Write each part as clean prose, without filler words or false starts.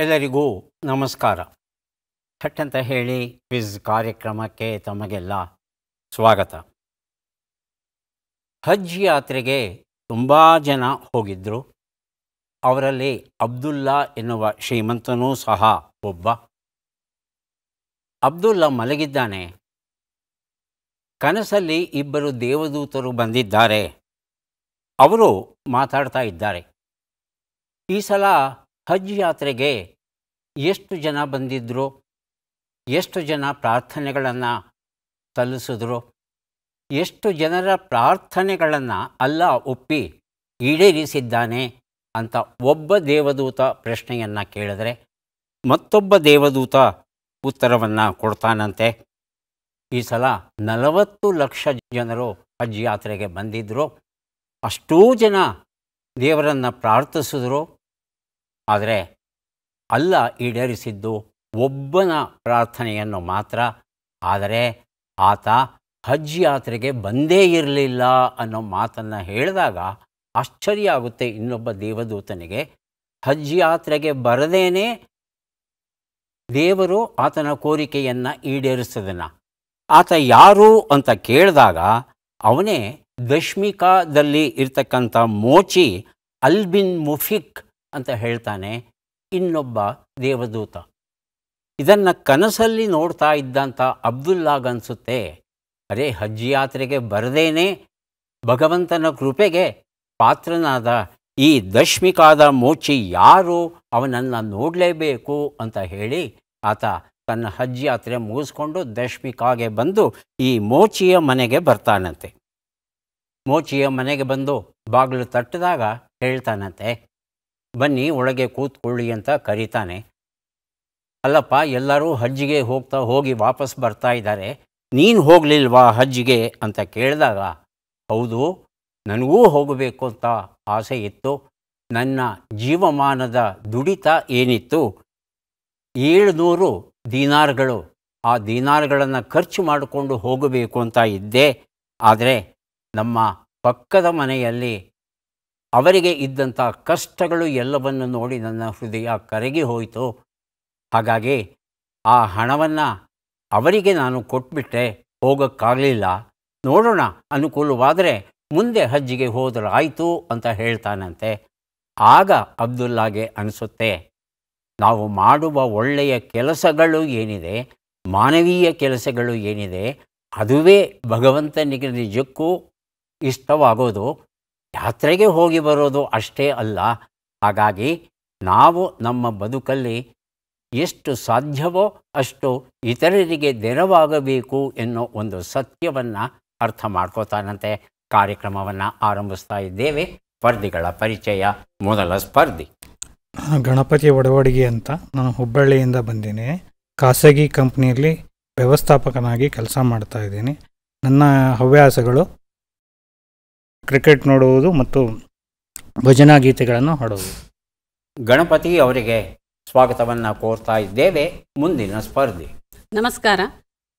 ಎಲ್ಲರಿಗೂ ನಮಸ್ಕಾರ. ಥಟ್ ಅಂತ ಹೇಳಿ ಕ್ವಿಜ್ ಕಾರ್ಯಕ್ರಮಕ್ಕೆ ತಮಗೆಲ್ಲ ಸ್ವಾಗತ. ಹಜ್ ಯಾತ್ರೆಗೆ ತುಂಬ ಜನ ಹೋಗಿದ್ದರು. ಅವರಲ್ಲಿ ಅಬ್ದುಲ್ಲಾ ಎನ್ನುವ ಶ್ರೀಮಂತನೂ ಸಹ ಒಬ್ಬ. ಅಬ್ದುಲ್ಲಾ ಮಲಗಿದ್ದಾನೆ. ಕನಸಲ್ಲಿ ಇಬ್ಬರು ದೇವದೂತರು ಬಂದಿದ್ದಾರೆ. ಅವರು ಮಾತಾಡ್ತಾ ಇದ್ದಾರೆ. ಈ ಸಲ ಹಜ್ ಯಾತ್ರೆಗೆ ಎಷ್ಟು ಜನ ಬಂದಿದ್ದರು, ಎಷ್ಟು ಜನ ಪ್ರಾರ್ಥನೆಗಳನ್ನು ಸಲ್ಲಿಸಿದ್ರು, ಎಷ್ಟು ಜನರ ಪ್ರಾರ್ಥನೆಗಳನ್ನು ಅಲ್ಲಾ ಒಪ್ಪಿ ಈಡೇರಿಸಿದ್ದಾನೆ ಅಂತ ಒಬ್ಬ ದೇವದೂತ ಪ್ರಶ್ನೆಯನ್ನು ಕೇಳಿದ್ರೆ ಮತ್ತೊಬ್ಬ ದೇವದೂತ ಉತ್ತರವನ್ನು ಕೊಡ್ತಾನಂತೆ. ಈ ಸಲ 40 ಲಕ್ಷ ಜನರು ಹಜ್ ಯಾತ್ರೆಗೆ ಬಂದಿದ್ದರು. ಅಷ್ಟೂ ಜನ ದೇವರನ್ನು ಪ್ರಾರ್ಥಿಸಿದ್ರು. ಆದರೆ ಅಲ್ಲ ಈಡೇರಿಸಿದ್ದು ಒಬ್ಬನ ಪ್ರಾರ್ಥನೆಯನ್ನು ಮಾತ್ರ. ಆದರೆ ಆತ ಹಜ್ ಯಾತ್ರೆಗೆ ಬಂದೇ ಇರಲಿಲ್ಲ ಅನ್ನೋ ಮಾತನ್ನು ಹೇಳಿದಾಗ ಆಶ್ಚರ್ಯ ಆಗುತ್ತೆ ಇನ್ನೊಬ್ಬ ದೇವದೂತನಿಗೆ. ಹಜ್ ಯಾತ್ರೆಗೆ ಬರದೇನೆ ದೇವರು ಆತನ ಕೋರಿಕೆಯನ್ನು ಈಡೇರಿಸೋದನ್ನು ಆತ ಯಾರು ಅಂತ ಕೇಳಿದಾಗ ಅವನೇ ದಶ್ಮಿಕಾದಲ್ಲಿ ಇರ್ತಕ್ಕಂಥ ಮೋಚಿ ಅಲ್ಬಿನ್ ಮುಫಿಕ್ ಅಂತ ಹೇಳ್ತಾನೆ ಇನ್ನೊಬ್ಬ ದೇವದೂತ. ಇದನ್ನು ಕನಸಲ್ಲಿ ನೋಡ್ತಾ ಇದ್ದಂಥ ಅಬ್ದುಲ್ಲಾಗನ್ಸುತ್ತೆ, ಅರೆ ಹಜ್ ಯಾತ್ರೆಗೆ ಬರದೇನೆ ಭಗವಂತನ ಕೃಪೆಗೆ ಪಾತ್ರನಾದ ಈ ದಶ್ಮಿಕಾದ ಮೋಚಿ ಯಾರು, ಅವನನ್ನು ನೋಡಲೇಬೇಕು ಅಂತ ಹೇಳಿ ಆತ ತನ್ನ ಹಜ್ ಯಾತ್ರೆ ಮುಗಿಸ್ಕೊಂಡು ದಶ್ಮಿಕಾಗೆ ಬಂದು ಈ ಮೋಚಿಯ ಮನೆಗೆ ಬರ್ತಾನಂತೆ. ಮೋಚಿಯ ಮನೆಗೆ ಬಂದು ಬಾಗಿಲು ತಟ್ಟಿದಾಗ ಹೇಳ್ತಾನಂತೆ, ಬನ್ನಿ ಒಳಗೆ ಕೂತ್ಕೊಳ್ಳಿ ಅಂತ ಕರೀತಾನೆ. ಅಲ್ಲಪ್ಪ, ಎಲ್ಲರೂ ಹಜ್ಜಿಗೆ ಹೋಗಿ ವಾಪಸ್ ಬರ್ತಾ ಇದ್ದಾರೆ, ನೀನು ಹೋಗಲಿಲ್ವಾ ಹಜ್ಜಿಗೆ ಅಂತ ಕೇಳಿದಾಗ, ಹೌದು ನನಗೂ ಹೋಗಬೇಕು ಅಂತ ಆಸೆ ಇತ್ತು. ನನ್ನ ಜೀವಮಾನದ ದುಡಿತ ಏನಿತ್ತು 700 ದೀನಾರ್ಗಳು, ಆ ದೀನಾರ್ಗಳನ್ನು ಖರ್ಚು ಮಾಡಿಕೊಂಡು ಹೋಗಬೇಕು ಅಂತ ಇದ್ದೆ. ಆದರೆ ನಮ್ಮ ಪಕ್ಕದ ಮನೆಯಲ್ಲಿ ಅವರಿಗೆ ಇದ್ದಂಥ ಕಷ್ಟಗಳು ಎಲ್ಲವನ್ನು ನೋಡಿ ನನ್ನ ಹೃದಯ ಕರಗಿ ಹೋಯಿತು. ಹಾಗಾಗಿ ಆ ಹಣವನ್ನು ಅವರಿಗೆ ನಾನು ಕೊಟ್ಬಿಟ್ಟೆ, ಹೋಗೋಕ್ಕಾಗಲಿಲ್ಲ. ನೋಡೋಣ, ಅನುಕೂಲವಾದರೆ ಮುಂದೆ ಹಜ್ಜಿಗೆ ಹೋದರಾಯಿತು ಅಂತ ಹೇಳ್ತಾನಂತೆ. ಆಗ ಅಬ್ದುಲ್ಲಾಗೆ ಅನಿಸುತ್ತೆ, ನಾವು ಮಾಡುವ ಒಳ್ಳೆಯ ಕೆಲಸಗಳು ಏನಿದೆ, ಮಾನವೀಯ ಕೆಲಸಗಳು ಏನಿದೆ, ಅದುವೇ ಭಗವಂತನಿಗೆ ನಿಜಕ್ಕೂ ಇಷ್ಟವಾಗೋದು. ಯಾತ್ರೆಗೆ ಹೋಗಿ ಬರೋದು ಅಷ್ಟೇ ಅಲ್ಲ. ಹಾಗಾಗಿ ನಾವು ನಮ್ಮ ಬದುಕಲ್ಲಿ ಎಷ್ಟು ಸಾಧ್ಯವೋ ಅಷ್ಟು ಇತರರಿಗೆ ನೆರವಾಗಬೇಕು ಎನ್ನೋ ಒಂದು ಸತ್ಯವನ್ನು ಅರ್ಥ ಮಾಡ್ಕೋತಾನಂತೆ. ಕಾರ್ಯಕ್ರಮವನ್ನು ಆರಂಭಿಸ್ತಾ ಇದ್ದೇವೆ. ಸ್ಪರ್ಧಿಗಳ ಪರಿಚಯ. ಮೊದಲ ಸ್ಪರ್ಧಿ ಗಣಪತಿ ಒಡವಡಿಗೆ ಅಂತ. ನಾನು ಹುಬ್ಬಳ್ಳಿಯಿಂದ ಬಂದೀನಿ. ಖಾಸಗಿ ಕಂಪ್ನಿಯಲ್ಲಿ ವ್ಯವಸ್ಥಾಪಕನಾಗಿ ಕೆಲಸ ಮಾಡ್ತಾ ಇದ್ದೀನಿ. ನನ್ನ ಹವ್ಯಾಸಗಳು ಕ್ರಿಕೆಟ್ ನೋಡುವುದು ಮತ್ತು ಭಜನಾ ಗೀತೆಗಳನ್ನು ಹಾಡುವುದು. ಗಣಪತಿ ಅವರಿಗೆ ಸ್ವಾಗತವನ್ನು ಕೋರ್ತಾ ಇದ್ದೇವೆ. ಮುಂದಿನ ಸ್ಪರ್ಧಿ. ನಮಸ್ಕಾರ,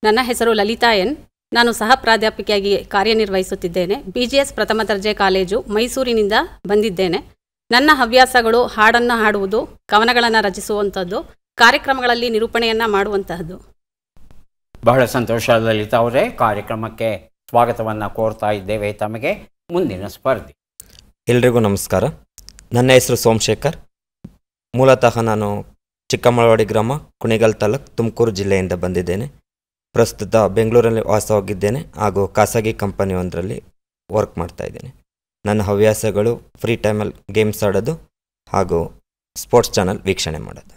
ನನ್ನ ಹೆಸರು ಲಲಿತಾ ಎನ್. ನಾನು ಸಹ ಪ್ರಾಧ್ಯಾಪಕಿಯಾಗಿ ಕಾರ್ಯನಿರ್ವಹಿಸುತ್ತಿದ್ದೇನೆ. BGS ಪ್ರಥಮ ದರ್ಜೆ ಕಾಲೇಜು ಮೈಸೂರಿನಿಂದ ಬಂದಿದ್ದೇನೆ. ನನ್ನ ಹವ್ಯಾಸಗಳು ಹಾಡನ್ನು ಹಾಡುವುದು, ಕವನಗಳನ್ನು ರಚಿಸುವಂಥದ್ದು, ಕಾರ್ಯಕ್ರಮಗಳಲ್ಲಿ ನಿರೂಪಣೆಯನ್ನು ಮಾಡುವಂತಹದ್ದು. ಬಹಳ ಸಂತೋಷ ಲಲಿತಾ ಅವರೇ, ಕಾರ್ಯಕ್ರಮಕ್ಕೆ ಸ್ವಾಗತವನ್ನು ಕೋರ್ತಾ ಇದ್ದೇವೆ ತಮಗೆ. ಮುಂದಿನ ಸ್ಪರ್ಧಿ. ಎಲ್ರಿಗೂ ನಮಸ್ಕಾರ. ನನ್ನ ಹೆಸರು ಸೋಮಶೇಖರ್. ಮೂಲತಃ ನಾನು ಚಿಕ್ಕಮಳವಾಡಿ ಗ್ರಾಮ, ಕುಣಿಗಲ್ ತಾಲೂಕು, ತುಮಕೂರು ಜಿಲ್ಲೆಯಿಂದ ಬಂದಿದ್ದೇನೆ. ಪ್ರಸ್ತುತ ಬೆಂಗಳೂರಲ್ಲಿ ವಾಸವಾಗಿದ್ದೇನೆ ಹಾಗೂ ಖಾಸಗಿ ಕಂಪನಿಯೊಂದರಲ್ಲಿ ವರ್ಕ್ ಮಾಡ್ತಾ ಇದ್ದೇನೆ. ನನ್ನ ಹವ್ಯಾಸಗಳು ಫ್ರೀ ಟೈಮಲ್ಲಿ ಗೇಮ್ಸ್ ಆಡೋದು ಹಾಗೂ ಸ್ಪೋರ್ಟ್ಸ್ ಚಾನಲ್ ವೀಕ್ಷಣೆ ಮಾಡೋದು.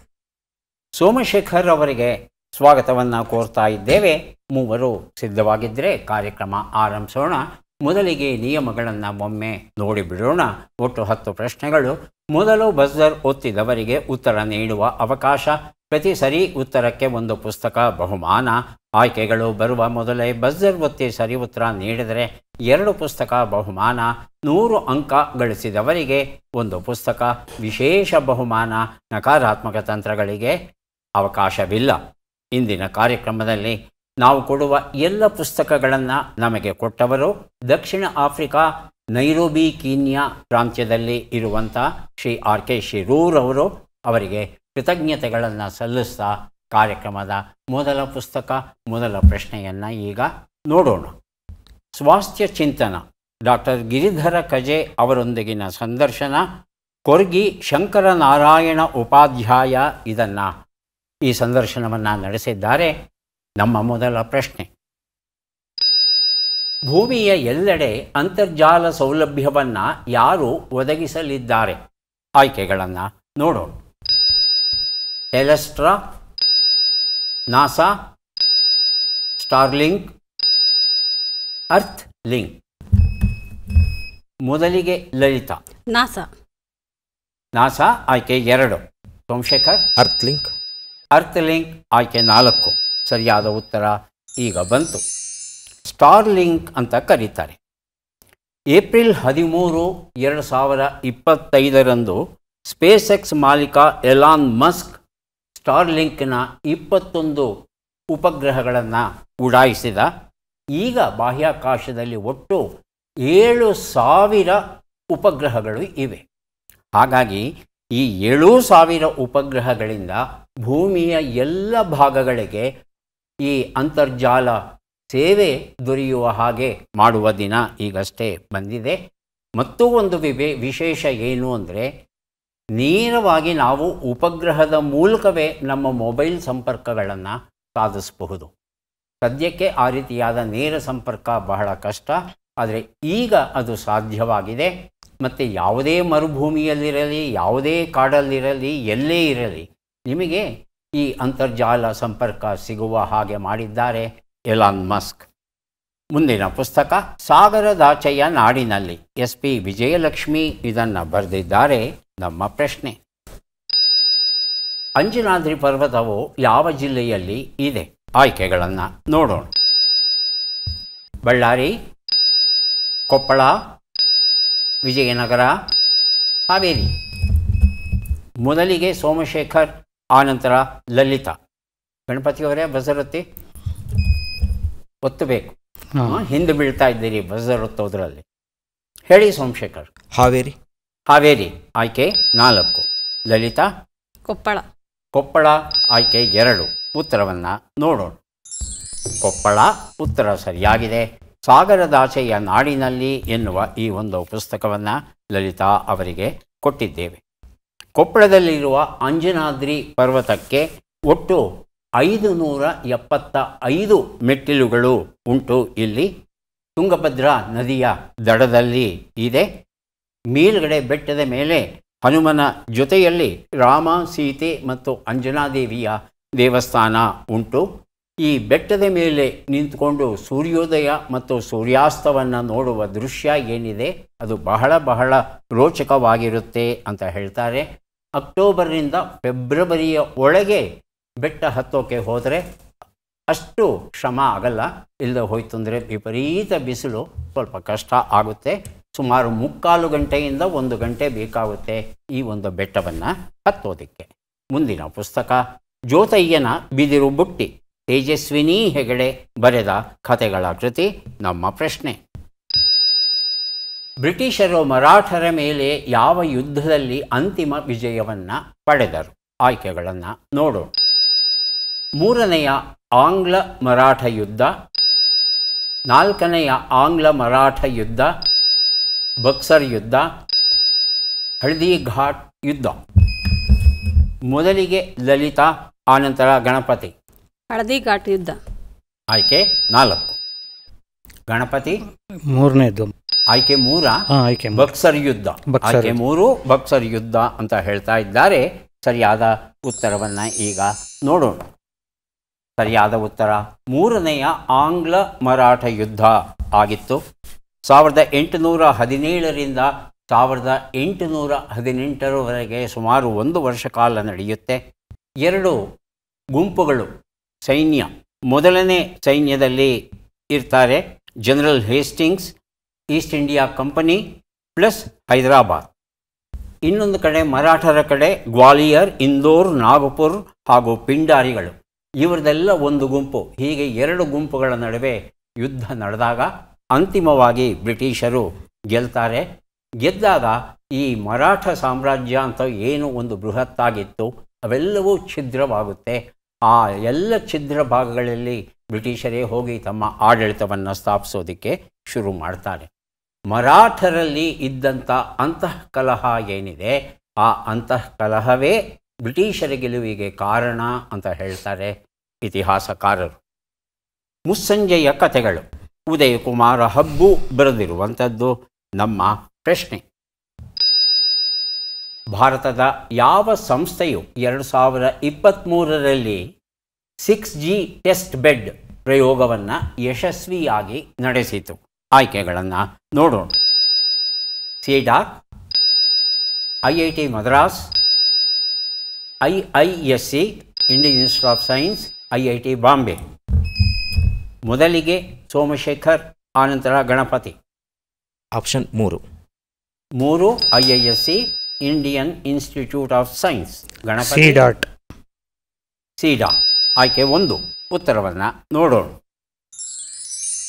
ಸೋಮಶೇಖರ್ ಅವರಿಗೆ ಸ್ವಾಗತವನ್ನು ಕೋರ್ತಾ ಇದ್ದೇವೆ. ಮೂವರು ಸಿದ್ಧವಾಗಿದ್ದರೆ ಕಾರ್ಯಕ್ರಮ ಆರಂಭಿಸೋಣ. ಮೊದಲಿಗೆ ನಿಯಮಗಳನ್ನು ಒಮ್ಮೆ ನೋಡಿಬಿಡೋಣ. ಒಟ್ಟು 10 ಪ್ರಶ್ನೆಗಳು. ಮೊದಲು ಬಜರ್ ಒತ್ತಿದವರಿಗೆ ಉತ್ತರ ನೀಡುವ ಅವಕಾಶ. ಪ್ರತಿ ಸರಿ ಉತ್ತರಕ್ಕೆ ಒಂದು ಪುಸ್ತಕ ಬಹುಮಾನ. ಆಯ್ಕೆಗಳು ಬರುವ ಮೊದಲೇ ಬಜರ್ ಒತ್ತಿ ಸರಿ ಉತ್ತರ ನೀಡಿದರೆ 2 ಪುಸ್ತಕ ಬಹುಮಾನ. 100 ಅಂಕ ಗಳಿಸಿದವರಿಗೆ ಒಂದು ಪುಸ್ತಕ. ವಿಶೇಷ ಬಹುಮಾನ. ನಕಾರಾತ್ಮಕ ತಂತ್ರಗಳಿಗೆ ಅವಕಾಶವಿಲ್ಲ. ಇಂದಿನ ಕಾರ್ಯಕ್ರಮದಲ್ಲಿ ನಾವು ಕೊಡುವ ಎಲ್ಲ ಪುಸ್ತಕಗಳನ್ನು ನಮಗೆ ಕೊಟ್ಟವರು ದಕ್ಷಿಣ ಆಫ್ರಿಕಾ ನೈರೋಬಿ ಕೀನ್ಯಾ ಪ್ರಾಂತ್ಯದಲ್ಲಿ ಇರುವಂಥ ಶ್ರೀ RK ಶಿರೂರ್ ಅವರು. ಅವರಿಗೆ ಕೃತಜ್ಞತೆಗಳನ್ನು ಸಲ್ಲಿಸ್ತಾ ಕಾರ್ಯಕ್ರಮದ ಮೊದಲ ಪುಸ್ತಕ, ಮೊದಲ ಪ್ರಶ್ನೆಯನ್ನು ಈಗ ನೋಡೋಣ. ಸ್ವಾಸ್ಥ್ಯ ಚಿಂತನ, ಡಾಕ್ಟರ್ ಗಿರಿಧರ ಕಜೆ ಅವರೊಂದಿಗಿನ ಸಂದರ್ಶನ. ಕೊರ್ಗಿ ಶಂಕರನಾರಾಯಣ ಉಪಾಧ್ಯಾಯ ಈ ಸಂದರ್ಶನವನ್ನು ನಡೆಸಿದ್ದಾರೆ. ನಮ್ಮ ಮೊದಲ ಪ್ರಶ್ನೆ: ಭೂಮಿಯ ಎಲ್ಲೆಡೆ ಅಂತರ್ಜಾಲ ಸೌಲಭ್ಯವನ್ನು ಯಾರು ಒದಗಿಸಲಿದ್ದಾರೆ? ಆಯ್ಕೆಗಳನ್ನು ನೋಡೋಣ. Telstra, NASA, Starlink, EarthLink. ಮೊದಲಿಗೆ ಲಲಿತಾ. ನಾಸಾ ಆಯ್ಕೆ 2. Somashekhar. EarthLink. EarthLink ಆಯ್ಕೆ 4. ಸರಿಯಾದ ಉತ್ತರ ಈಗ ಬಂತು. ಸ್ಟಾರ್ಲಿಂಕ್ ಅಂತ ಕರೀತಾರೆ. ಏಪ್ರಿಲ್ 13, 2025 ಸ್ಪೇಸ್ ಎಕ್ಸ್ ಮಾಲೀಕ ಎಲಾನ್ ಮಸ್ಕ್ ಸ್ಟಾರ್ಲಿಂಕ್ನ 21 ಉಪಗ್ರಹಗಳನ್ನು ಉಡಾಯಿಸಿದ. ಈಗ ಬಾಹ್ಯಾಕಾಶದಲ್ಲಿ ಒಟ್ಟು 7,000 ಉಪಗ್ರಹಗಳು ಇವೆ. ಹಾಗಾಗಿ ಈ 7,000 ಉಪಗ್ರಹಗಳಿಂದ ಭೂಮಿಯ ಎಲ್ಲ ಭಾಗಗಳಿಗೆ ಈ ಅಂತರ್ಜಾಲ ಸೇವೆ ದೊರೆಯುವ ಹಾಗೆ ಮಾಡುವ ದಿನ ಈಗಷ್ಟೇ ಬಂದಿದೆ. ಮತ್ತೂ ಒಂದು ವಿಶೇಷ ಏನು ಅಂದರೆ, ನೇರವಾಗಿ ನಾವು ಉಪಗ್ರಹದ ಮೂಲಕವೇ ನಮ್ಮ ಮೊಬೈಲ್ ಸಂಪರ್ಕಗಳನ್ನು ಸಾಧಿಸಬಹುದು. ಸದ್ಯಕ್ಕೆ ಆ ರೀತಿಯಾದ ನೇರ ಸಂಪರ್ಕ ಬಹಳ ಕಷ್ಟ, ಆದರೆ ಈಗ ಅದು ಸಾಧ್ಯವಾಗಿದೆ. ಮತ್ತು ಯಾವುದೇ ಮರುಭೂಮಿಯಲ್ಲಿರಲಿ, ಯಾವುದೇ ಕಾಡಲ್ಲಿರಲಿ, ಎಲ್ಲೇ ಇರಲಿ, ನಿಮಗೆ ಈ ಅಂತರ್ಜಾಲ ಸಂಪರ್ಕ ಸಿಗುವ ಹಾಗೆ ಮಾಡಿದ್ದಾರೆ ಎಲಾನ್ ಮಸ್ಕ್. ಮುಂದಿನ ಪುಸ್ತಕ ಸಾಗರದಾಚೆಯ ನಾಡಿನಲ್ಲಿ, SP ವಿಜಯಲಕ್ಷ್ಮಿ ಇದನ್ನು ಬರೆದಿದ್ದಾರೆ. ನಮ್ಮ ಪ್ರಶ್ನೆ: ಅಂಜನಾದ್ರಿ ಪರ್ವತವು ಯಾವ ಜಿಲ್ಲೆಯಲ್ಲಿ ಇದೆ? ಆಯ್ಕೆಗಳನ್ನು ನೋಡೋಣ. ಬಳ್ಳಾರಿ, ಕೊಪ್ಪಳ, ವಿಜಯನಗರ, ಹಾವೇರಿ. ಮೊದಲಿಗೆ ಸೋಮಶೇಖರ್, ಆನಂತರ ಲಲಿತಾ. ಗಣಪತಿಯವರೇ ಬಸರತ್ತಿ ಒತ್ತಬೇಕು. ಹಿಂದೆ ಬೀಳ್ತಾ ಇದ್ದೀರಿ ಬಜರ್ ಒತ್ತೋದ್ರಲ್ಲಿ. ಹೇಳಿ ಸೋಮಶೇಖರ್. ಹಾವೇರಿ ಆಯ್ಕೆ 4. ಲಲಿತಾ. ಕೊಪ್ಪಳ ಆಯ್ಕೆ 2. ಉತ್ತರವನ್ನು ನೋಡೋಣ. ಕೊಪ್ಪಳ ಉತ್ತರ ಸರಿಯಾಗಿದೆ. ಸಾಗರದಾಚೆಯ ನಾಡಿನಲ್ಲಿ ಎನ್ನುವ ಈ ಒಂದು ಪುಸ್ತಕವನ್ನು ಲಲಿತಾ ಅವರಿಗೆ ಕೊಟ್ಟಿದ್ದೇವೆ. ಕೊಪ್ಪಳದಲ್ಲಿರುವ ಅಂಜನಾದ್ರಿ ಪರ್ವತಕ್ಕೆ ಒಟ್ಟು 575 ಮೆಟ್ಟಿಲುಗಳು ಉಂಟು. ಇಲ್ಲಿ ತುಂಗಭದ್ರಾ ನದಿಯ ದಡದಲ್ಲಿ ಇದೆ. ಮೇಲ್ಗಡೆ ಬೆಟ್ಟದ ಮೇಲೆ ಹನುಮನ ಜೊತೆಯಲ್ಲಿ ರಾಮ, ಸೀತೆ ಮತ್ತು ಅಂಜನಾದೇವಿಯ ದೇವಸ್ಥಾನ ಉಂಟು. ಈ ಬೆಟ್ಟದ ಮೇಲೆ ನಿಂತುಕೊಂಡು ಸೂರ್ಯೋದಯ ಮತ್ತು ಸೂರ್ಯಾಸ್ತವನ್ನು ನೋಡುವ ದೃಶ್ಯ ಏನಿದೆ ಅದು ಬಹಳ ಬಹಳ ರೋಚಕವಾಗಿರುತ್ತೆ ಅಂತ ಹೇಳ್ತಾರೆ. ಅಕ್ಟೋಬರ್ನಿಂದ ಫೆಬ್ರವರಿಯ ಒಳಗೆ ಬೆಟ್ಟ ಹತ್ತೋಕೆ ಹೋದರೆ ಅಷ್ಟು ಶ್ರಮ ಆಗಲ್ಲ. ಇಲ್ಲದೆ ಹೋಯ್ತು ಅಂದರೆ ವಿಪರೀತ ಬಿಸಿಲು, ಸ್ವಲ್ಪ ಕಷ್ಟ ಆಗುತ್ತೆ. ಸುಮಾರು 3/4 ಗಂಟೆಯಿಂದ 1 ಗಂಟೆ ಬೇಕಾಗುತ್ತೆ ಈ ಒಂದು ಬೆಟ್ಟವನ್ನು ಹತ್ತೋದಕ್ಕೆ. ಮುಂದಿನ ಪುಸ್ತಕ ಜ್ಯೋತಯ್ಯನ ಬಿದಿರು ಬುಟ್ಟಿ, ತೇಜಸ್ವಿನಿ ಹೆಗಡೆ ಬರೆದ ಕಥೆಗಳ ಕೃತಿ. ನಮ್ಮ ಪ್ರಶ್ನೆ: ಬ್ರಿಟಿಷರು ಮರಾಠರ ಮೇಲೆ ಯಾವ ಯುದ್ಧದಲ್ಲಿ ಅಂತಿಮ ವಿಜಯವನ್ನು ಪಡೆದರು? ಆಯ್ಕೆಗಳನ್ನು ನೋಡೋಣ. 3ನೆಯ ಆಂಗ್ಲ ಮರಾಠ ಯುದ್ಧ, 4ನೆಯ ಆಂಗ್ಲ ಮರಾಠ ಯುದ್ಧ, ಬಕ್ಸರ್ ಯುದ್ಧ, ಹಳದಿ ಘಾಟ್ ಯುದ್ಧ. ಮೊದಲಿಗೆ ಲಲಿತಾ, ಆನಂತರ ಗಣಪತಿ. ಹಳದಿ ಘಾಟ್ ಯುದ್ಧ ಆಯ್ಕೆ 4. ಗಣಪತಿ 3ನೇದು ಆಯ್ಕೆ 3. ಆಯ್ಕೆ ಬಕ್ಸರ್ ಯುದ್ಧ ಆಯ್ಕೆ 3. ಬಕ್ಸರ್ ಯುದ್ಧ ಅಂತ ಹೇಳ್ತಾ ಇದ್ದಾರೆ. ಸರಿಯಾದ ಉತ್ತರವನ್ನು ಈಗ ನೋಡೋಣ. ಸರಿಯಾದ ಉತ್ತರ 3ನೆಯ ಆಂಗ್ಲ ಮರಾಠ ಯುದ್ಧ ಆಗಿತ್ತು. 1817ರಿಂದ 1818ರವರೆಗೆ ಸುಮಾರು 1 ವರ್ಷ ಕಾಲ ನಡೆಯುತ್ತೆ. 2 ಗುಂಪುಗಳು ಸೈನ್ಯ. ಮೊದಲನೇ ಸೈನ್ಯದಲ್ಲಿ ಇರ್ತಾರೆ general Hastings, East India company plus Hyderabad. ಇನ್ನೊಂದು ಕಡೆ ಮರಾಠರ ಕಡೆ ಗ್ವಾಲಿಯರ್, ಇಂದೋರ್, ನಾಗಪುರ್ ಹಾಗೂ ಪಿಂಡಾರಿಗಳು. ಇವರದೆಲ್ಲ ಒಂದು ಗುಂಪು. ಹೀಗೆ 2 ಗುಂಪುಗಳ ನಡುವೆ ಯುದ್ಧ ನಡೆದಾಗ ಅಂತಿಮವಾಗಿ ಬ್ರಿಟಿಷರು ಗೆಲ್ತಾರೆ. ಗೆದ್ದಾಗ ಈ ಮರಾಠ ಸಾಮ್ರಾಜ್ಯ ಅಂತ ಏನು ಒಂದು ಬೃಹತ್ತಾಗಿತ್ತು ಅವೆಲ್ಲವೂ ಛಿದ್ರವಾಗುತ್ತೆ. ಆ ಎಲ್ಲ ಛಿದ್ರ ಭಾಗಗಳಲ್ಲಿ ಬ್ರಿಟಿಷರೇ ಹೋಗಿ ತಮ್ಮ ಆಡಳಿತವನ್ನು ಸ್ಥಾಪಿಸೋದಕ್ಕೆ ಶುರು ಮಾಡ್ತಾರೆ. ಮರಾಠರಲ್ಲಿ ಇದ್ದಂಥ ಅಂತಃಕಲಹ ಏನಿದೆ, ಆ ಅಂತಃಕಲಹವೇ ಬ್ರಿಟಿಷರ ಗೆಲುವಿಗೆ ಕಾರಣ ಅಂತ ಹೇಳ್ತಾರೆ ಇತಿಹಾಸಕಾರರು. ಮುಸ್ಸಂಜೆಯ ಕಥೆಗಳು, ಉದಯಕುಮಾರ ಹಬ್ಬು ಬರೆದಿರುವಂಥದ್ದು ನಮ್ಮ ಪ್ರಶ್ನೆ. ಭಾರತದ ಯಾವ ಸಂಸ್ಥೆಯು 2023ರಲ್ಲಿ 6G ಟೆಸ್ಟ್ ಬೆಡ್ ಪ್ರಯೋಗವನ್ನು ಯಶಸ್ವಿಯಾಗಿ ನಡೆಸಿತು? ಆಯ್ಕೆಗಳನ್ನು ನೋಡೋಣ. CDAC, IIT Madras, IISc Indian institute of science, IIT Bombay. ಮೊದಲಿಗೆ ಸೋಮಶೇಖರ್, ಆನಂತರ Ganapathi. Option 3. 3 IISc Indian institute of science. Ganapathi ಸಿಡಾ. ಆಯ್ಕೆ 1. ಉತ್ತರವನ್ನು ನೋಡೋಣ.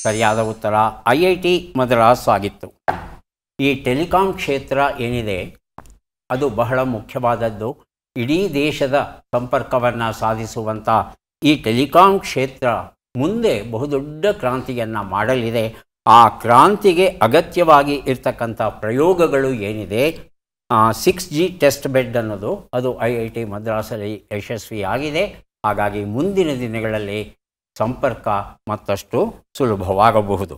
ಸರಿಯಾದ ಉತ್ತರ IIT ಮದ್ರಾಸ್ ಆಗಿತ್ತು. ಈ ಟೆಲಿಕಾಂ ಕ್ಷೇತ್ರ ಏನಿದೆ ಅದು ಬಹಳ ಮುಖ್ಯವಾದದ್ದು. ಇಡೀ ದೇಶದ ಸಂಪರ್ಕವನ್ನು ಸಾಧಿಸುವಂಥ ಈ ಟೆಲಿಕಾಂ ಕ್ಷೇತ್ರ ಮುಂದೆ ಬಹುದೊಡ್ಡ ಕ್ರಾಂತಿಯನ್ನು ಮಾಡಲಿದೆ. ಆ ಕ್ರಾಂತಿಗೆ ಅಗತ್ಯವಾಗಿ ಇರ್ತಕ್ಕಂಥ ಪ್ರಯೋಗಗಳು ಏನಿದೆ, 6G ಟೆಸ್ಟ್ ಬೆಡ್ ಅನ್ನೋದು ಅದು IIT ಮದ್ರಾಸಲ್ಲಿ ಯಶಸ್ವಿಯಾಗಿದೆ. ಹಾಗಾಗಿ ಮುಂದಿನ ದಿನಗಳಲ್ಲಿ ಸಂಪರ್ಕ ಮತ್ತಷ್ಟು ಸುಲಭವಾಗಬಹುದು.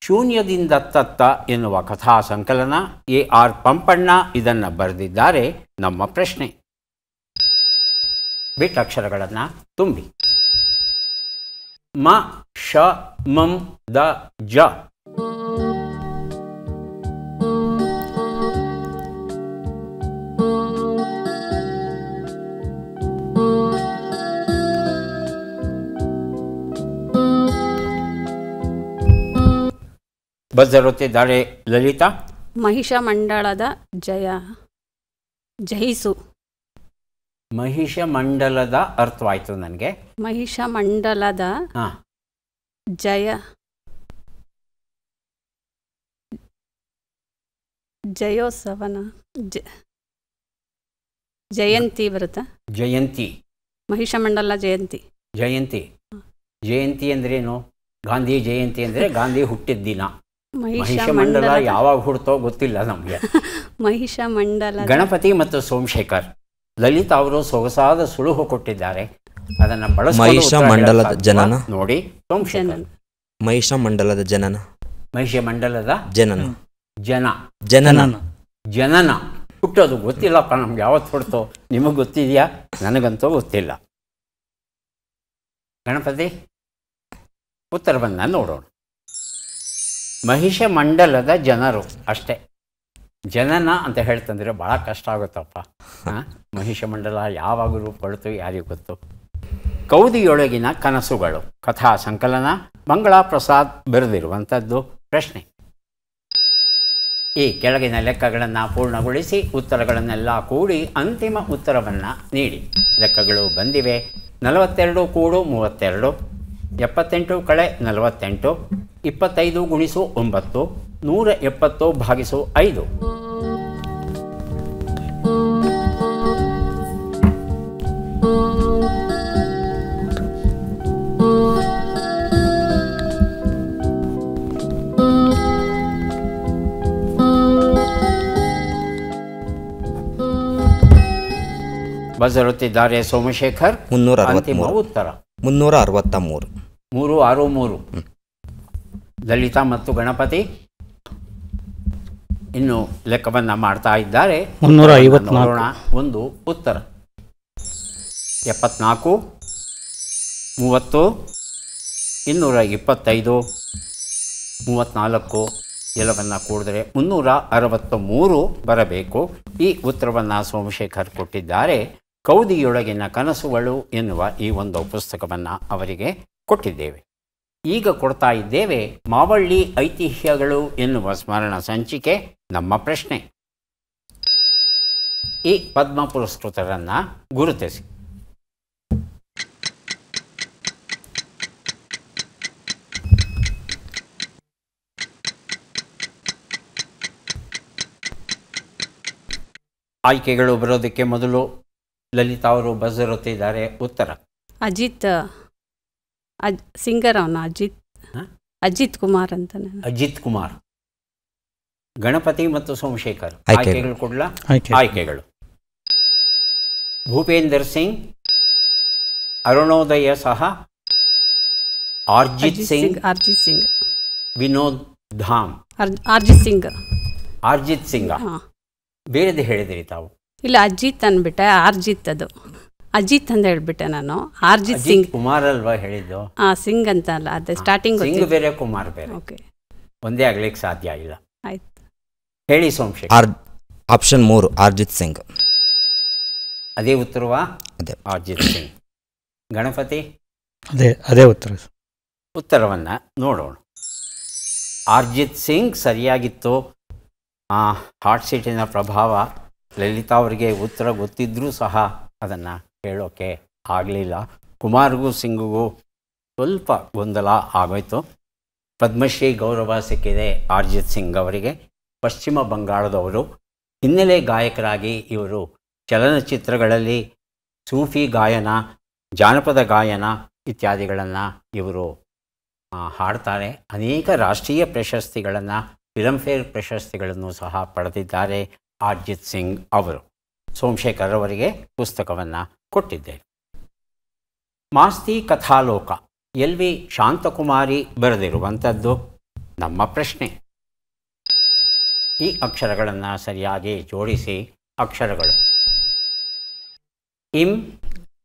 ಶೂನ್ಯದಿಂದ ತತ್ತ ಎನ್ನುವ ಕಥಾ ಸಂಕಲನ, AR ಪಂಪಣ್ಣ ಇದನ್ನು ಬರೆದಿದ್ದಾರೆ. ನಮ್ಮ ಪ್ರಶ್ನೆ, ಬಿಟ್ಟಕ್ಷರಗಳನ್ನು ತುಂಬಿ. ಮ, ಶ, ಮಂ, ದ, ಜ. ಬರೆದಿರುತ್ತಿದ್ದಾರೆ ಲಲಿತಾ. ಮಹಿಷಮಂಡಲದ ಜಯಿಸು. ಮಹಿಷಮಂಡಲದ ಅರ್ಥವಾಯಿತು ನನಗೆ. ಮಹಿಷಮಂಡಲದ ಜಯೋತ್ಸವನ ಜಯಂತಿ ಬರುತ್ತಾ? ಜಯಂತಿ. ಮಹಿಷಮಂಡಲ ಜಯಂತಿ. ಜಯಂತಿ ಅಂದ್ರೇನು? ಗಾಂಧಿ ಜಯಂತಿ ಅಂದರೆ ಗಾಂಧಿ ಹುಟ್ಟಿದ ದಿನ. ಮಹಿಷಮಂಡಲ ಯಾವಾಗ ಹುಡ್ತೋ ಗೊತ್ತಿಲ್ಲ ನಮಗೆ. ಮಹಿಷಮಂಡಲ. ಗಣಪತಿ ಮತ್ತು ಸೋಮಶೇಖರ್, ಲಲಿತಾ ಅವರು ಸೊಗಸಾದ ಸುಳುಹು ಕೊಟ್ಟಿದ್ದಾರೆ, ಅದನ್ನು ಮಹಿಷಮಂಡಲದ ಜನನ ನೋಡಿ. ಸೋಮಶೇಖರ್, ಮಹಿಷಮಂಡಲದ ಜನನ. ಮಹಿಷಮಂಡಲದ ಜನನ ಹುಟ್ಟೋದು ಗೊತ್ತಿಲ್ಲಪ್ಪ ನಮ್ಗೆ. ಯಾವತ್ತು ಹುಡ್ತೋ ನಿಮಗೆ ಗೊತ್ತಿದೆಯಾ? ನನಗಂತೂ ಗೊತ್ತಿಲ್ಲ. ಗಣಪತಿ, ಉತ್ತರವನ್ನು ನೋಡೋಣ. ಮಹಿಷಮಂಡಲದ ಜನರು ಅಷ್ಟೇ. ಜನನ ಅಂತ ಹೇಳ್ತಂದ್ರೆ ಭಾಳ ಕಷ್ಟ ಆಗುತ್ತಪ್ಪ. ಮಹಿಷಮಂಡಲ ಯಾವಾಗ ರೂಪೊಳ್ತು ಯಾರಿಗೂ ಗೊತ್ತು. ಕೌದಿಯೊಳಗಿನ ಕನಸುಗಳು ಕಥಾ ಸಂಕಲನ, ಮಂಗಳಾ ಪ್ರಸಾದ್ ಬರೆದಿರುವಂಥದ್ದು. ಪ್ರಶ್ನೆ, ಈ ಕೆಳಗಿನ ಲೆಕ್ಕಗಳನ್ನು ಪೂರ್ಣಗೊಳಿಸಿ ಉತ್ತರಗಳನ್ನೆಲ್ಲ ಕೂಡಿ ಅಂತಿಮ ಉತ್ತರವನ್ನು ನೀಡಿ. ಲೆಕ್ಕಗಳು ಬಂದಿವೆ. 42 ಕೂಡು 32, 78 ಕಳೆ 48, 25 ಗುಣಿಸು 9, 170 ಭಾಗಿಸು 5. ಬರೆದಿರುತ್ತಿದ್ದಾರೆ ಸೋಮಶೇಖರ್. 363. ಉತ್ತರ 363. 363. ಲಲಿತಾ ಮತ್ತು ಗಣಪತಿ ಇನ್ನು ಲೆಕ್ಕವನ್ನು ಮಾಡ್ತಾ ಇದ್ದಾರೆ. 354. ಒಂದು ಉತ್ತರ 74, 30, 225, 34 ಎಲ್ಲವನ್ನು ಕೂಡಿದ್ರೆ 363 ಬರಬೇಕು. ಈ ಉತ್ತರವನ್ನು ಸೋಮಶೇಖರ್ ಕೊಟ್ಟಿದ್ದಾರೆ. ಕೌದಿಯೊಳಗಿನ ಕನಸುಗಳು ಎನ್ನುವ ಈ ಒಂದು ಪುಸ್ತಕವನ್ನು ಅವರಿಗೆ ಕೊಟ್ಟಿದ್ದೇವೆ. ಈಗ ಕೊಡ್ತಾ ಇದ್ದೇವೆ ಮಾವಳ್ಳಿ ಐತಿಹ್ಯಗಳು ಎನ್ನುವ ಸ್ಮರಣ ಸಂಚಿಕೆ. ನಮ್ಮ ಪ್ರಶ್ನೆ, ಈ ಪದ್ಮ ಪುರಸ್ಕೃತರನ್ನು ಗುರುತಿಸಿ. ಆಯ್ಕೆಗಳು ಬರೋದಕ್ಕೆ ಮೊದಲು ಲಲಿತಾ ಅವರು ಬಸರುತ್ತಿದ್ದಾರೆ. ಉತ್ತರ ಅಜಿತ್ ಸಿಂಗರ್ ಅವನು ಅಜಿತ್ ಕುಮಾರ್ ಅಂತ. ಅಜಿತ್ ಕುಮಾರ್. ಗಣಪತಿ ಮತ್ತು ಸೋಮಶೇಖರ್ ಆಯ್ಕೆಗಳು. ಆಯ್ಕೆಗಳು ಕೊಡ್ಲಾ? ಆಯ್ಕೆ. ಆಯ್ಕೆಗಳು: ಭೂಪೇಂದರ್ ಸಿಂಗ್, ಅರುಣೋದಯ ಸಹ, ಅರ್ಜಿತ್ ಸಿಂಗ್, ವಿನೋದ್ ಧಾಮ್. ಅರ್ಜಿತ್ ಸಿಂಗ್. ಅರ್ಜಿತ್ ಸಿಂಗ್ ಬೇರೆದು ಹೇಳಿದಿರಿ ತಾವು? ಇಲ್ಲ, ಅಜಿತ್ ಅಂದ್ಬಿಟ್ಟೆ. ಅದು ಅಜಿತ್ ಅಂತ ಹೇಳ್ಬಿಟ್ಟೆ ನಾನು. ಅರ್ಜಿತ್ ಸಿಂಗ್ ಕುಮಾರ್ ಅಲ್ವಾ ಹೇಳಿದ್ದು? ಸಿಂಗ್ ಅಂತ ಅಲ್ಲ, ಅದೇ ಸ್ಟಾರ್ಟಿಂಗ್ ಸಿಂಗ್ ಬೇರೆ ಕುಮಾರ್ ಬೇರೆ. ಓಕೆ, ಒಂದೇ ಆಗ್ಲಿಕ್ಕೆ ಸಾಧ್ಯ ಇಲ್ಲ. ಆಯ್ತು, ಹೇಳಿ ಸೋಮಶೇಖರ್. ಆಪ್ಷನ್ 3 ಅರ್ಜಿತ್ ಸಿಂಗ್. ಅದೇ ಉತ್ತರವಾ? ಅದೇ. ಅರ್ಜಿತ್ ಸಿಂಗ್. ಗಣಪತಿ? ಅದೇ ಉತ್ತರ. ಉತ್ತರವನ್ನು ನೋಡೋಣ. ಅರ್ಜಿತ್ ಸಿಂಗ್ ಸರಿಯಾಗಿತ್ತು. ಹಾರ್ಟ್ ಸೀಟಿನ ಪ್ರಭಾವ. ಲಲಿತಾ ಅವರಿಗೆ ಉತ್ತರ ಗೊತ್ತಿದ್ದರೂ ಸಹ ಅದನ್ನು ಹೇಳೋಕ್ಕೆ ಆಗಲಿಲ್ಲ. ಕುಮಾರ್ಗೂ ಸಿಂಗಿಗೂ ಸ್ವಲ್ಪ ಗೊಂದಲ ಆಗೋಯ್ತು. ಪದ್ಮಶ್ರೀ ಗೌರವ ಸಿಕ್ಕಿದೆ ಅರ್ಜಿತ್ ಸಿಂಗ್ ಅವರಿಗೆ. ಪಶ್ಚಿಮ ಬಂಗಾಳದವರು. ಹಿನ್ನೆಲೆ ಗಾಯಕರಾಗಿ ಇವರು ಚಲನಚಿತ್ರಗಳಲ್ಲಿ ಸೂಫಿ ಗಾಯನ, ಜಾನಪದ ಗಾಯನ ಇತ್ಯಾದಿಗಳನ್ನು ಇವರು ಹಾಡ್ತಾರೆ. ಅನೇಕ ರಾಷ್ಟ್ರೀಯ ಪ್ರಶಸ್ತಿಗಳನ್ನು, ಫಿಲಮ್ಫೇರ್ ಪ್ರಶಸ್ತಿಗಳನ್ನು ಸಹ ಪಡೆದಿದ್ದಾರೆ ಅರ್ಜಿತ್ ಸಿಂಗ್ ಅವರು. ಸೋಮಶೇಖರ್ ಅವರಿಗೆ ಪುಸ್ತಕವನ್ನು ಕೊಟ್ಟಿದ್ದೇನೆ. ಮಾಸ್ತಿ ಕಥಾಲೋಕ LV ಶಾಂತಕುಮಾರಿ ಬರೆದಿರುವಂಥದ್ದು ನಮ್ಮ ಪ್ರಶ್ನೆ. ಈ ಅಕ್ಷರಗಳನ್ನು ಸರಿಯಾಗಿ ಜೋಡಿಸಿ. ಅಕ್ಷರಗಳು: ಇಂ,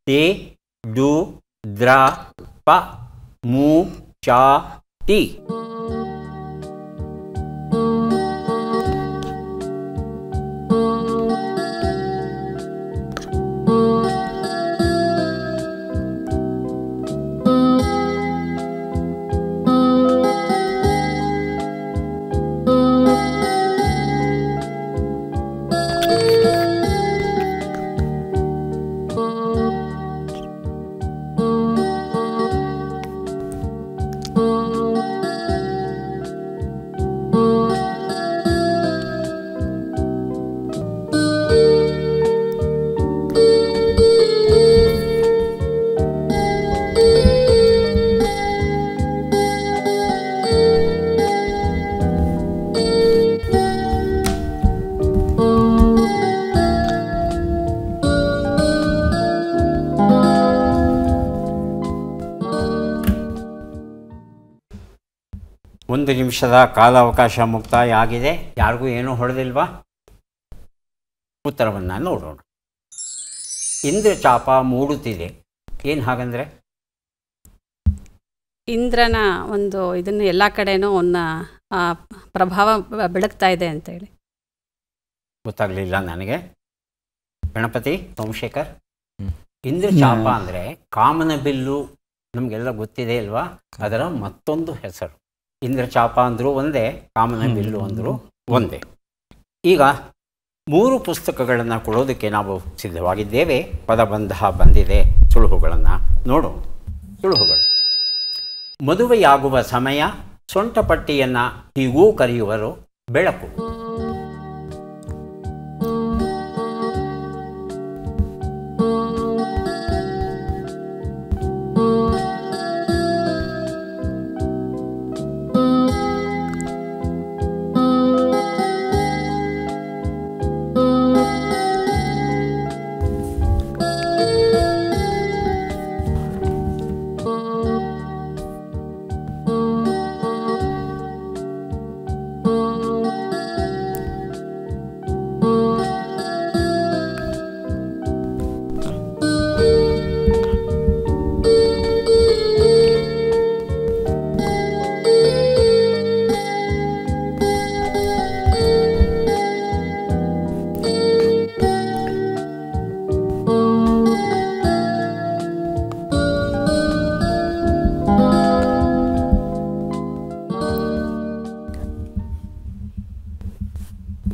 ತೆ, ಡು, ದ್ರ, ಪ, ಮು, ಚ, ತಿ. ಒಂದು ನಿಮಿಷದ ಕಾಲಾವಕಾಶ ಮುಕ್ತಾಯ ಆಗಿದೆ. ಯಾರಿಗೂ ಏನೂ ಹೊಡೆದಿಲ್ವಾ? ಉತ್ತರವನ್ನು ನೋಡೋಣ. ಇಂದ್ರಚಾಪ ಮೂಡುತ್ತಿದೆ. ಏನು ಹಾಗಂದರೆ? ಇಂದ್ರನ ಒಂದು ಇದನ್ನು ಎಲ್ಲ ಕಡೆನೂ ಒಂದು ಪ್ರಭಾವ ಬೆಳಗ್ತಾ ಇದೆ ಅಂತೇಳಿ. ಗೊತ್ತಾಗಲಿಲ್ಲ ನನಗೆ. ಗಣಪತಿ, ಸೋಮಶೇಖರ್? ಇಂದ್ರಚಾಪ ಅಂದರೆ ಕಾಮನ ಬಿಲ್ಲು, ನಮಗೆಲ್ಲ ಗೊತ್ತಿದೆ ಅಲ್ವಾ? ಅದರ ಮತ್ತೊಂದು ಹೆಸರು. ಇಂದ್ರಚಾಪ ಅಂದರೂ ಒಂದೇ, ಕಾಮನ ಬಿಲ್ಲು ಅಂದರೂ ಒಂದೇ. ಈಗ 3 ಪುಸ್ತಕಗಳನ್ನು ಕೊಡೋದಕ್ಕೆ ನಾವು ಸಿದ್ಧವಾಗಿದ್ದೇವೆ. ಪದಬಂಧ ಬಂದಿದೆ. ಸುಳುಹುಗಳನ್ನು ನೋಡೋಣ. ಸುಳುಹುಗಳು: ಮದುವೆಯಾಗುವ ಸಮಯ, ಸೊಂಟಪಟ್ಟಿಯನ್ನು ಹೀಗೂ ಕರೆಯುವರು, ಬೆಳಕು.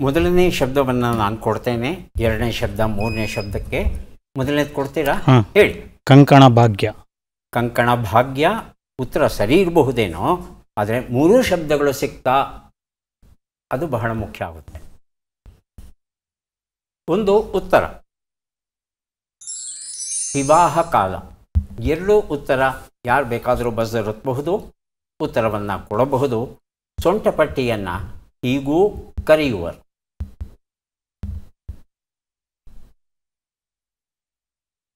ಮೊದಲನೇ ಶಬ್ದವನ್ನು ನಾನು ಕೊಡ್ತೇನೆ. ಎರಡನೇ ಶಬ್ದ ಮೂರನೇ ಶಬ್ದಕ್ಕೆ. ಮೊದಲನೇದು ಕೊಡ್ತೀರಾ? ಹೇಳಿ. ಕಂಕಣ ಭಾಗ್ಯ. ಕಂಕಣ ಭಾಗ್ಯ ಉತ್ತರ ಸರಿ ಇರಬಹುದೇನೋ, ಆದರೆ 3 ಶಬ್ದಗಳು ಸಿಗ್ತಾ ಅದು ಬಹಳ ಮುಖ್ಯ ಆಗುತ್ತೆ. ಒಂದು ಉತ್ತರ. ವಿವಾಹ ಕಾಲ. ಎರಡೂ ಉತ್ತರ ಯಾರು ಬೇಕಾದರೂ ಬಜರ್ ಒತ್ತಬಹುದು, ಉತ್ತರವನ್ನು ಕೊಡಬಹುದು. ಸೊಂಟಪಟ್ಟಿಯನ್ನು ಹೀಗೂ ಕರೆಯುವರು.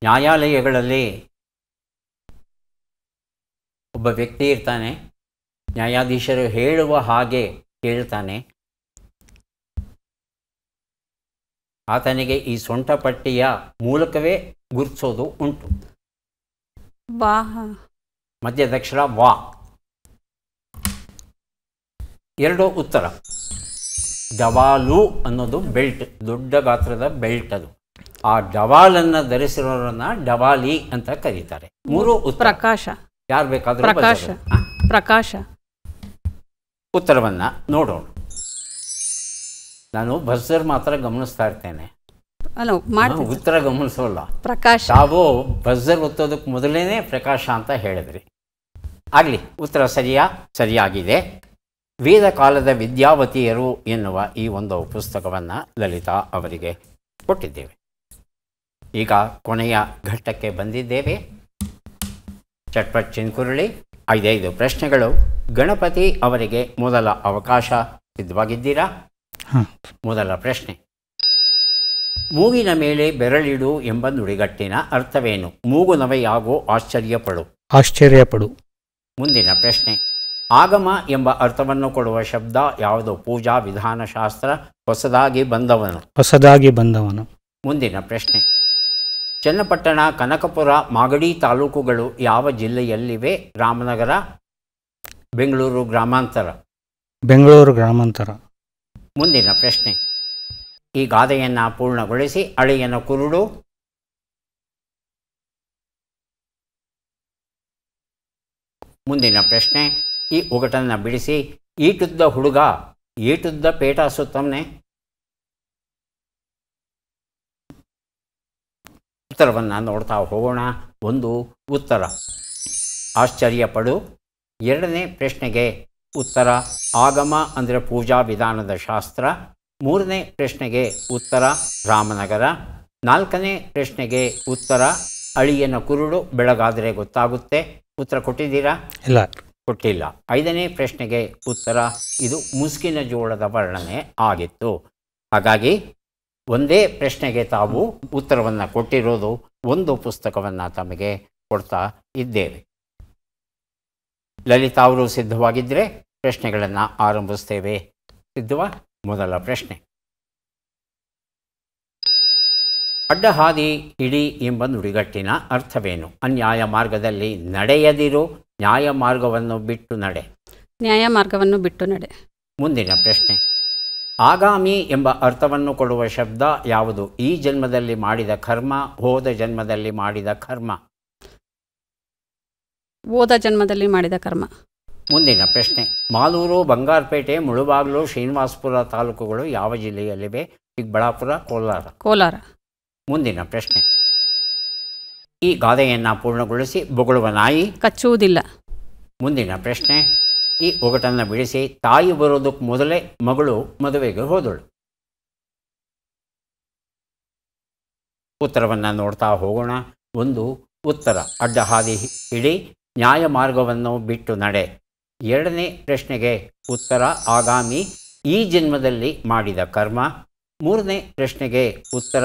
ನ್ಯಾಯಾಲಯಗಳಲ್ಲಿ ಒಬ್ಬ ವ್ಯಕ್ತಿ ಇರ್ತಾನೆ, ನ್ಯಾಯಾಧೀಶರು ಹೇಳುವ ಹಾಗೆ ಕೇಳ್ತಾನೆ. ಆತನಿಗೆ ಈ ಸೊಂಟಪಟ್ಟಿಯ ಮೂಲಕವೇ ಗುರುತಿಸೋದು ಉಂಟು. ವಾಹ. ಮಧ್ಯದಕ್ಷರ ವಾ. ಎರಡು ಉತ್ತರ. ಡವಾಲು ಅನ್ನೋದು ಬೆಲ್ಟ್, ದೊಡ್ಡ ಗಾತ್ರದ ಬೆಲ್ಟ್. ಅದು ಆ ಡವಾಲನ್ನು ಧರಿಸಿರೋರನ್ನ ಡವಾಲಿ ಅಂತ ಕರೀತಾರೆ. ಮೂರು ಉತ್ತರ. ಪ್ರಕಾಶ. ಯಾರು ಬೇಕಾದರೂ ಪ್ರಕಾಶ. ಪ್ರಕಾಶ. ಉತ್ತರವನ್ನು ನೋಡೋಣ. ನಾನು ಬಜರ್ ಮಾತ್ರ ಗಮನಿಸ್ತಾ ಇರ್ತೇನೆ, ಉತ್ತರ ಗಮನಿಸೋಲ್ಲ. ಪ್ರಕಾಶ. ತಾವು ಬಜರ್ ಒತ್ತೋದಕ್ಕೆ ಮೊದಲೇನೆ ಪ್ರಕಾಶ ಅಂತ ಹೇಳಿದ್ರಿ. ಆಗಲಿ, ಉತ್ತರ ಸರಿಯಾಗಿದೆ. ವೇದ ಕಾಲದ ವಿದ್ಯಾವತಿಯರು ಎನ್ನುವ ಈ ಒಂದು ಪುಸ್ತಕವನ್ನು ಲಲಿತಾ ಅವರಿಗೆ ಕೊಟ್ಟಿದ್ದೇವೆ. ಈಗ ಕೊನೆಯ ಘಟ್ಟಕ್ಕೆ ಬಂದಿದ್ದೇವೆ. ಚಟ್ಪಟ್ ಚಿನ್ಕುರುಳಿ. 5 ಪ್ರಶ್ನೆಗಳು. ಗಣಪತಿ ಅವರಿಗೆ ಮೊದಲ ಅವಕಾಶ. ಸಿದ್ಧವಾಗಿದ್ದೀರಾ? ಮೊದಲ ಪ್ರಶ್ನೆ. ಮೂಗಿನ ಮೇಲೆ ಬೆರಳಿಡು ಎಂಬ ನುಡಿಗಟ್ಟಿನ ಅರ್ಥವೇನು? ಮೂಗು ನವೆಯಾಗೋ ಆಶ್ಚರ್ಯಪಡು. ಆಶ್ಚರ್ಯಪಡು. ಮುಂದಿನ ಪ್ರಶ್ನೆ. ಆಗಮ ಎಂಬ ಅರ್ಥವನ್ನು ಕೊಡುವ ಶಬ್ದ ಯಾವುದು? ಪೂಜಾ ವಿಧಾನಶಾಸ್ತ್ರ. ಹೊಸದಾಗಿ ಬಂದವನು. ಹೊಸದಾಗಿ ಬಂದವನು. ಮುಂದಿನ ಪ್ರಶ್ನೆ. ಚನ್ನಪಟ್ಟಣ, ಕನಕಪುರ, ಮಾಗಡಿ ತಾಲೂಕುಗಳು ಯಾವ ಜಿಲ್ಲೆಯಲ್ಲಿವೆ? ರಾಮನಗರ, ಬೆಂಗಳೂರು ಗ್ರಾಮಾಂತರ. ಬೆಂಗಳೂರು ಗ್ರಾಮಾಂತರ. ಮುಂದಿನ ಪ್ರಶ್ನೆ. ಈ ಗಾದೆಯನ್ನು ಪೂರ್ಣಗೊಳಿಸಿ. ಅಳಿಯನ ಕುರುಡು. ಮುಂದಿನ ಪ್ರಶ್ನೆ. ಈ ಒಗಟನ್ನು ಬಿಡಿಸಿ. ಈಟುದ್ದ ಹುಡುಗ ಏಟುದ್ದ ಪೇಟ ಸುತ್ತಮ್ನೆ. ಉತ್ತರವನ್ನು ನೋಡ್ತಾ ಹೋಗೋಣ. ಒಂದು ಉತ್ತರ ಆಶ್ಚರ್ಯಪಡು. ಎರಡನೇ ಪ್ರಶ್ನೆಗೆ ಉತ್ತರ ಆಗಮ ಅಂದರೆ ಪೂಜಾ ವಿಧಾನದ ಶಾಸ್ತ್ರ. ಮೂರನೇ ಪ್ರಶ್ನೆಗೆ ಉತ್ತರ ರಾಮನಗರ. ನಾಲ್ಕನೇ ಪ್ರಶ್ನೆಗೆ ಉತ್ತರ ಅಳಿಯನ ಕುರುಡು, ಬೆಳಗಾದರೆ ಗೊತ್ತಾಗುತ್ತೆ. ಉತ್ತರ ಕೊಟ್ಟಿದ್ದೀರಾ? ಇಲ್ಲ, ಕೊಟ್ಟಿಲ್ಲ. ಐದನೇ ಪ್ರಶ್ನೆಗೆ ಉತ್ತರ ಇದು ಮುಸ್ಕಿನ ಜೋಳದ ವರ್ಣನೆ ಆಗಿತ್ತು. ಹಾಗಾಗಿ ಒಂದೇ ಪ್ರಶ್ನೆಗೆ ತಾವು ಉತ್ತರವನ್ನು ಕೊಟ್ಟಿರೋದು. ಒಂದು ಪುಸ್ತಕವನ್ನು ತಮಗೆ ಕೊಡ್ತಾ ಇದ್ದೇವೆ. ಲಲಿತಾ ಅವರು ಸಿದ್ಧವಾಗಿದ್ದರೆ ಪ್ರಶ್ನೆಗಳನ್ನು ಆರಂಭಿಸ್ತೇವೆ. ಸಿದ್ಧವಾ? ಮೊದಲ ಪ್ರಶ್ನೆ. ಅಡ್ಡಹಾದಿ ಹಿಡಿ ಎಂಬ ನುಡಿಗಟ್ಟಿನ ಅರ್ಥವೇನು? ಅನ್ಯಾಯ ಮಾರ್ಗದಲ್ಲಿ ನಡೆಯದಿರು, ನ್ಯಾಯ ಮಾರ್ಗವನ್ನು ಬಿಟ್ಟು ನಡೆ. ನ್ಯಾಯ ಮಾರ್ಗವನ್ನು ಬಿಟ್ಟು ನಡೆ. ಮುಂದಿನ ಪ್ರಶ್ನೆ. ಆಗಾಮಿ ಎಂಬ ಅರ್ಥವನ್ನು ಕೊಡುವ ಶಬ್ದ ಯಾವುದು? ಈ ಜನ್ಮದಲ್ಲಿ ಮಾಡಿದ ಕರ್ಮ, ಹೋದ ಜನ್ಮದಲ್ಲಿ ಮಾಡಿದ ಕರ್ಮ. ಹೋದ ಜನ್ಮದಲ್ಲಿ ಮಾಡಿದ ಕರ್ಮ. ಮುಂದಿನ ಪ್ರಶ್ನೆ. ಮಾಲೂರು, ಬಂಗಾರಪೇಟೆ, ಮುಳುಬಾಗಿಲು, ಶ್ರೀನಿವಾಸಪುರ ತಾಲೂಕುಗಳು ಯಾವ ಜಿಲ್ಲೆಯಲ್ಲಿವೆ? ಚಿಕ್ಕಬಳ್ಳಾಪುರ, ಕೋಲಾರ. ಕೋಲಾರ. ಮುಂದಿನ ಪ್ರಶ್ನೆ. ಈ ಗಾದೆಯನ್ನು ಪೂರ್ಣಗೊಳಿಸಿ. ಬೊಗಳುವ ನಾಯಿ ಕಚ್ಚುವುದಿಲ್ಲ. ಮುಂದಿನ ಪ್ರಶ್ನೆ. ಈ ಒಗಟನ್ನು ಬಿಡಿಸಿ. ತಾಯಿ ಬರೋದಕ್ಕೆ ಮೊದಲೇ ಮಗಳು ಮದುವೆಗೆ ಹೋದಳು. ಉತ್ತರವನ್ನು ನೋಡ್ತಾ ಹೋಗೋಣ. ಒಂದು ಉತ್ತರ ಅಡ್ಡಹಾದಿ ಹಿಡಿ, ನ್ಯಾಯ ಮಾರ್ಗವನ್ನು ಬಿಟ್ಟು ನಡೆ. ಎರಡನೇ ಪ್ರಶ್ನೆಗೆ ಉತ್ತರ ಆಗಾಮಿ, ಈ ಜನ್ಮದಲ್ಲಿ ಮಾಡಿದ ಕರ್ಮ. ಮೂರನೇ ಪ್ರಶ್ನೆಗೆ ಉತ್ತರ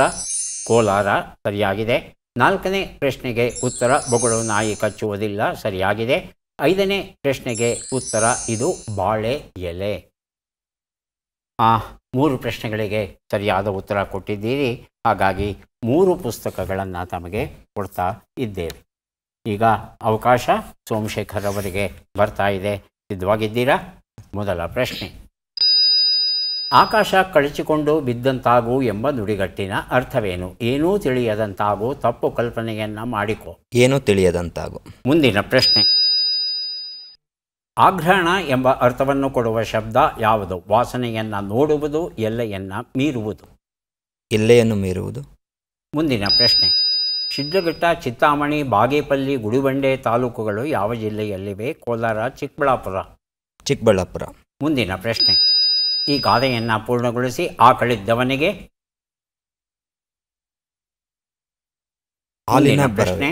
ಕೋಲಾರ, ಸರಿಯಾಗಿದೆ. ನಾಲ್ಕನೇ ಪ್ರಶ್ನೆಗೆ ಉತ್ತರ ಬೊಗಳು ನಾಯಿ ಕಚ್ಚುವುದಿಲ್ಲ, ಸರಿಯಾಗಿದೆ. ಐದನೇ ಪ್ರಶ್ನೆಗೆ ಉತ್ತರ ಇದು ಬಾಳೆ ಎಲೆ. ಮೂರು ಪ್ರಶ್ನೆಗಳಿಗೆ ಸರಿಯಾದ ಉತ್ತರ ಕೊಟ್ಟಿದ್ದೀರಿ. ಹಾಗಾಗಿ 3 ಪುಸ್ತಕಗಳನ್ನು ತಮಗೆ ಕೊಡ್ತಾ ಇದ್ದೇವೆ. ಈಗ ಅವಕಾಶ ಸೋಮಶೇಖರ್ ಅವರಿಗೆ ಬರ್ತಾ ಇದೆ. ಸಿದ್ಧವಾಗಿದ್ದೀರಾ? ಮೊದಲ ಪ್ರಶ್ನೆ. ಆಕಾಶ ಕಳಚಿಕೊಂಡು ಬಿದ್ದಂತಾಗು ಎಂಬ ನುಡಿಗಟ್ಟಿನ ಅರ್ಥವೇನು? ಏನೂ ತಿಳಿಯದಂತಾಗು, ತಪ್ಪು ಕಲ್ಪನೆಯನ್ನು ಮಾಡಿಕೊ. ಏನೂ ತಿಳಿಯದಂತಾಗು. ಮುಂದಿನ ಪ್ರಶ್ನೆ. ಆಗ್ರಹಣ ಎಂಬ ಅರ್ಥವನ್ನು ಕೊಡುವ ಶಬ್ದ ಯಾವುದು? ವಾಸನೆಯನ್ನು ನೋಡುವುದು, ಎಲ್ಲೆಯನ್ನು ಮೀರುವುದು. ಎಲ್ಲೆಯನ್ನು ಮೀರುವುದು. ಮುಂದಿನ ಪ್ರಶ್ನೆ. ಶಿಡ್ಲಘಟ್ಟ, ಚಿಂತಾಮಣಿ, ಬಾಗೇಪಲ್ಲಿ, ಗುಡಿಬಂಡೆ ತಾಲೂಕುಗಳು ಯಾವ ಜಿಲ್ಲೆಯಲ್ಲಿವೆ? ಕೋಲಾರ, ಚಿಕ್ಕಬಳ್ಳಾಪುರ. ಚಿಕ್ಕಬಳ್ಳಾಪುರ. ಮುಂದಿನ ಪ್ರಶ್ನೆ. ಈ ಗಾದೆಯನ್ನು ಪೂರ್ಣಗೊಳಿಸಿ. ಆಕಳಿದ್ದವನಿಗೆ ಹಾಲಿನ ಪ್ರಶ್ನೆ.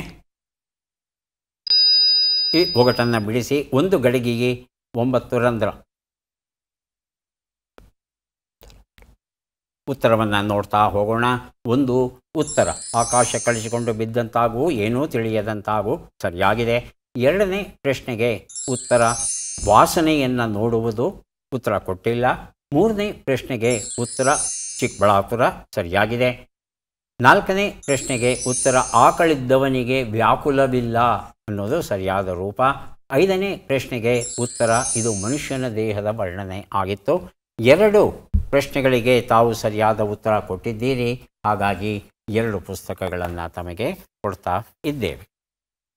ಈ ಒಗಟನ್ನು ಬಿಡಿಸಿ. ಒಂದು ಗಡಿಗೆಗೆ 9 ರಂಧ್ರ. ಉತ್ತರವನ್ನು ನೋಡ್ತಾ ಹೋಗೋಣ. ಒಂದು ಉತ್ತರ ಆಕಾಶ ಕಳಿಸಿಕೊಂಡು ಬಿದ್ದಂತಾಗೂ ಏನೂ ತಿಳಿಯದಂತಾಗೂ ಸರಿಯಾಗಿದೆ. ಎರಡನೇ ಪ್ರಶ್ನೆಗೆ ಉತ್ತರ ವಾಸನೆಯನ್ನು ನೋಡುವುದು, ಉತ್ತರ ಕೊಟ್ಟಿಲ್ಲ. ಮೂರನೇ ಪ್ರಶ್ನೆಗೆ ಉತ್ತರ ಚಿಕ್ಕಬಳ್ಳಾಪುರ, ಸರಿಯಾಗಿದೆ. ನಾಲ್ಕನೇ ಪ್ರಶ್ನೆಗೆ ಉತ್ತರ ಆಕಳಿದ್ದವನಿಗೆ ವ್ಯಾಕುಲವಿಲ್ಲ ಅನ್ನೋದು ಸರಿಯಾದ ರೂಪ. ಐದನೇ ಪ್ರಶ್ನೆಗೆ ಉತ್ತರ ಇದು ಮನುಷ್ಯನ ದೇಹದ ವರ್ಣನೆ ಆಗಿತ್ತು. 2 ಪ್ರಶ್ನೆಗಳಿಗೆ ತಾವು ಸರಿಯಾದ ಉತ್ತರ ಕೊಟ್ಟಿದ್ದೀರಿ. ಹಾಗಾಗಿ 2 ಪುಸ್ತಕಗಳನ್ನು ತಮಗೆ ಕೊಡ್ತಾ ಇದ್ದೇವೆ.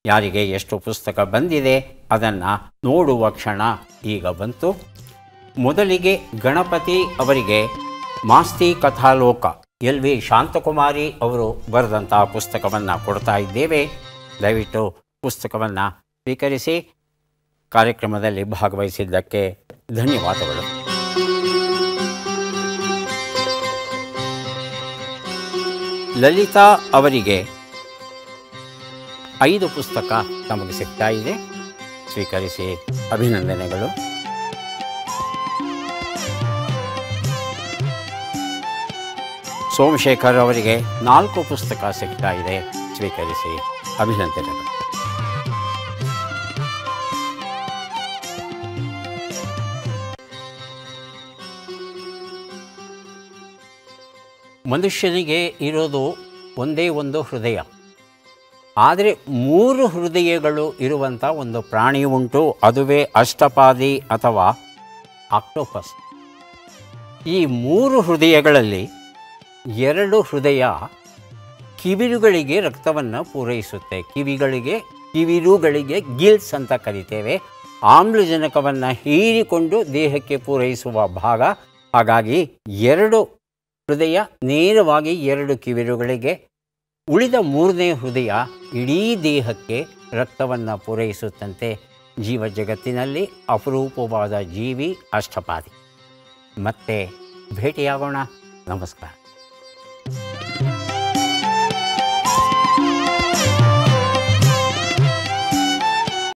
ಯಾರಿಗೆ ಎಷ್ಟು ಪುಸ್ತಕ ಬಂದಿದೆ ಅದನ್ನು ನೋಡುವ ಕ್ಷಣ ಈಗ ಬಂತು. ಮೊದಲಿಗೆ ಗಣಪತಿ ಅವರಿಗೆ ಮಾಸ್ತಿ ಕಥಾಲೋಕ LV ಶಾಂತಕುಮಾರಿ ಅವರು ಬರೆದಂಥ ಪುಸ್ತಕವನ್ನು ಕೊಡ್ತಾ ಇದ್ದೇವೆ. ದಯವಿಟ್ಟು ಪುಸ್ತಕವನ್ನು ಸ್ವೀಕರಿಸಿ. ಕಾರ್ಯಕ್ರಮದಲ್ಲಿ ಭಾಗವಹಿಸಿದ್ದಕ್ಕೆ ಧನ್ಯವಾದಗಳು. ಲಲಿತಾ ಅವರಿಗೆ 5 ಪುಸ್ತಕ ನಮಗೆ ಸಿಗ್ತಾ ಇದೆ. ಸ್ವೀಕರಿಸಿ, ಅಭಿನಂದನೆಗಳು. ಸೋಮಶೇಖರ್ ಅವರಿಗೆ 4 ಪುಸ್ತಕ ಸಿಗ್ತಾ ಇದೆ. ಸ್ವೀಕರಿಸಿ, ಅಭಿನಂದನೆಗಳು. ಮನುಷ್ಯನಿಗೆ ಇರೋದು ಒಂದೇ ಒಂದು ಹೃದಯ. ಆದರೆ 3 ಹೃದಯಗಳು ಇರುವಂಥ ಒಂದು ಪ್ರಾಣಿ ಉಂಟು. ಅದುವೇ ಅಷ್ಟಪಾದಿ ಅಥವಾ ಆಕ್ಟೋಪಸ್. ಈ 3 ಹೃದಯಗಳಲ್ಲಿ 2 ಹೃದಯ ಕಿವಿರುಗಳಿಗೆ ರಕ್ತವನ್ನು ಪೂರೈಸುತ್ತೆ. ಕಿವಿರುಗಳಿಗೆ ಗಿಲ್ಸ್ ಅಂತ ಕರಿತೇವೆ. ಆಮ್ಲಜನಕವನ್ನು ಹೀರಿಕೊಂಡು ದೇಹಕ್ಕೆ ಪೂರೈಸುವ ಭಾಗ. ಹಾಗಾಗಿ 2 ಹೃದಯ ನೇರವಾಗಿ 2 ಕಿವಿರುಗಳಿಗೆ, ಉಳಿದ 3ನೇ ಹೃದಯ ಇಡೀ ದೇಹಕ್ಕೆ ರಕ್ತವನ್ನು ಪೂರೈಸುತ್ತಂತೆ. ಜೀವ ಜಗತ್ತಿನಲ್ಲಿ ಅಪರೂಪವಾದ ಜೀವಿ ಅಷ್ಟಪಾದಿ. ಮತ್ತೆ ಭೇಟಿಯಾಗೋಣ. ನಮಸ್ಕಾರ.